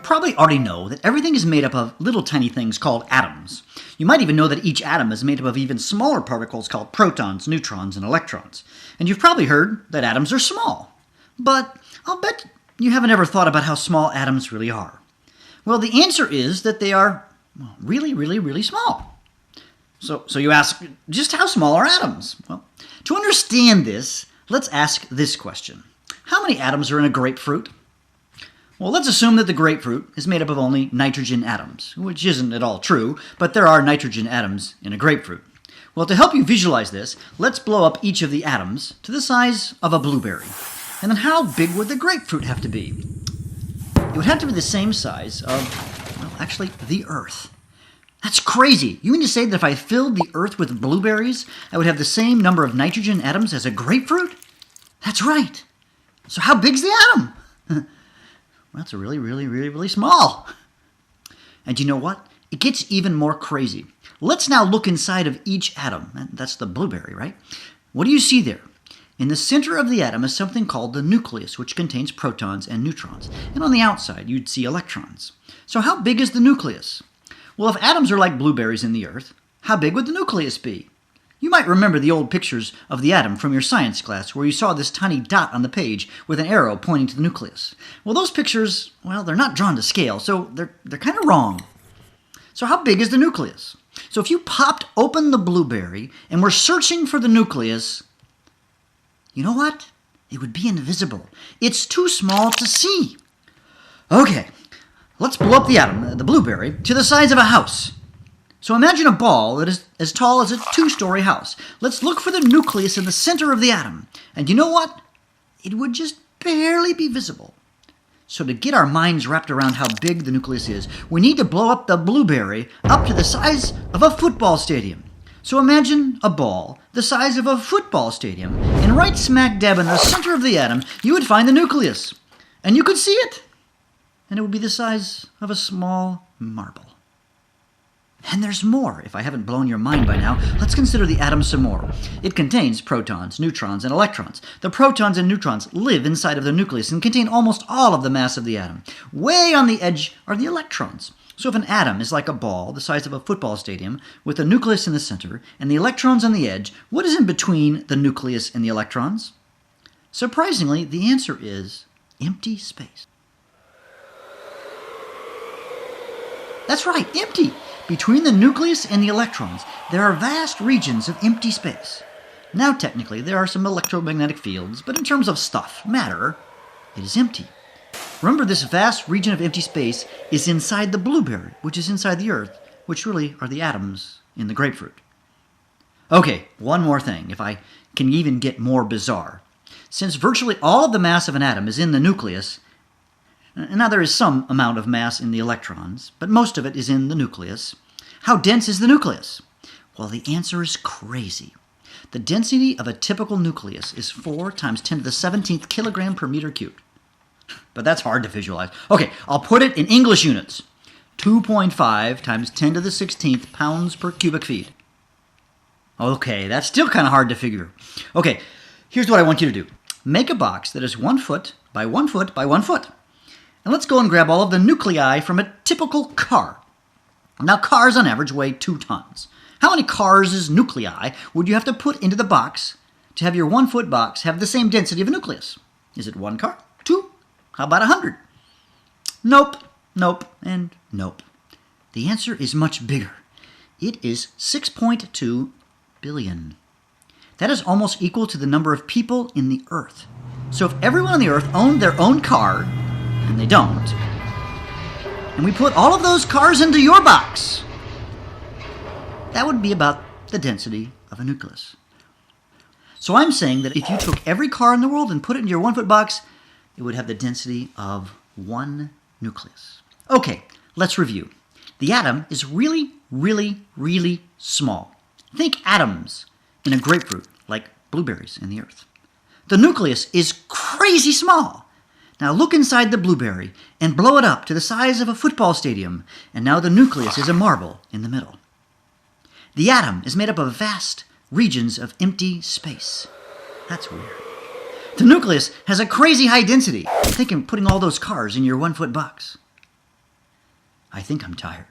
probably already know that everything is made up of little tiny things called atoms. You might even know that each atom is made up of even smaller particles called protons, neutrons, and electrons. And you've probably heard that atoms are small. But I'll bet you haven't ever thought about how small atoms really are. Well, the answer is that they are really, really, really small. So you ask, just how small are atoms? Well, to understand this, let's ask this question. How many atoms are in a grapefruit? Well, let's assume that the grapefruit is made up of only nitrogen atoms, which isn't at all true, but there are nitrogen atoms in a grapefruit. Well, to help you visualize this, let's blow up each of the atoms to the size of a blueberry. And then how big would the grapefruit have to be? It would have to be the same size of, well, actually, the Earth. That's crazy. You mean to say that if I filled the Earth with blueberries, I would have the same number of nitrogen atoms as a grapefruit? That's right. So how big's the atom? Well, it's really, really, really, really small. And you know what? It gets even more crazy. Let's now look inside of each atom. That's the blueberry, right? What do you see there? In the center of the atom is something called the nucleus, which contains protons and neutrons. And on the outside, you'd see electrons. So how big is the nucleus? Well, if atoms are like blueberries in the Earth, how big would the nucleus be? You might remember the old pictures of the atom from your science class where you saw this tiny dot on the page with an arrow pointing to the nucleus. Well, those pictures, well, they're not drawn to scale, so they're kind of wrong. So how big is the nucleus? So if you popped open the blueberry and were searching for the nucleus, you know what? It would be invisible. It's too small to see. Okay, let's blow up the atom, the blueberry, to the size of a house. So imagine a ball that is as tall as a 2-story house. Let's look for the nucleus in the center of the atom. And you know what? It would just barely be visible. So to get our minds wrapped around how big the nucleus is, we need to blow up the blueberry up to the size of a football stadium. So imagine a ball the size of a football stadium, and right smack dab in the center of the atom, you would find the nucleus. And you could see it. And it would be the size of a small marble. And there's more. If I haven't blown your mind by now, let's consider the atom some more. It contains protons, neutrons, and electrons. The protons and neutrons live inside of the nucleus and contain almost all of the mass of the atom. Way on the edge are the electrons. So if an atom is like a ball the size of a football stadium with a nucleus in the center and the electrons on the edge, what is in between the nucleus and the electrons? Surprisingly, the answer is empty space. That's right, empty. Between the nucleus and the electrons, there are vast regions of empty space. Now, technically, there are some electromagnetic fields, but in terms of stuff, matter, it is empty. Remember, this vast region of empty space is inside the blueberry, which is inside the Earth, which really are the atoms in the grapefruit. Okay, one more thing, if I can even get more bizarre. Since virtually all of the mass of an atom is in the nucleus, now there is some amount of mass in the electrons, but most of it is in the nucleus. How dense is the nucleus? Well, the answer is crazy. The density of a typical nucleus is 4 times 10 to the 17th kilogram per meter cubed. But that's hard to visualize. Okay, I'll put it in English units. 2.5 times 10 to the 16th pounds per cubic feet. Okay, that's still kind of hard to figure. Okay, here's what I want you to do. Make a box that is 1 foot by 1 foot by 1 foot. And let's go and grab all of the nuclei from a typical car. Now, cars on average weigh 2 tons. How many cars' nuclei would you have to put into the box to have your 1 foot box have the same density of a nucleus? Is it 1 car? 2? How about 100? Nope, nope, and nope. The answer is much bigger. It is 6.2 billion. That is almost equal to the number of people in the Earth. So if everyone on the Earth owned their own car, and they don't, and we put all of those cars into your box, that would be about the density of a nucleus. So I'm saying that if you took every car in the world and put it in your 1 foot box, it would have the density of 1 nucleus. Okay, let's review. The atom is really, really, really small. Think atoms in a grapefruit, like blueberries in the Earth. The nucleus is crazy small. Now look inside the blueberry and blow it up to the size of a football stadium, and now the nucleus is a marble in the middle. The atom is made up of vast regions of empty space. That's weird. The nucleus has a crazy high density. Think of putting all those cars in your 1 foot box. I think I'm tired.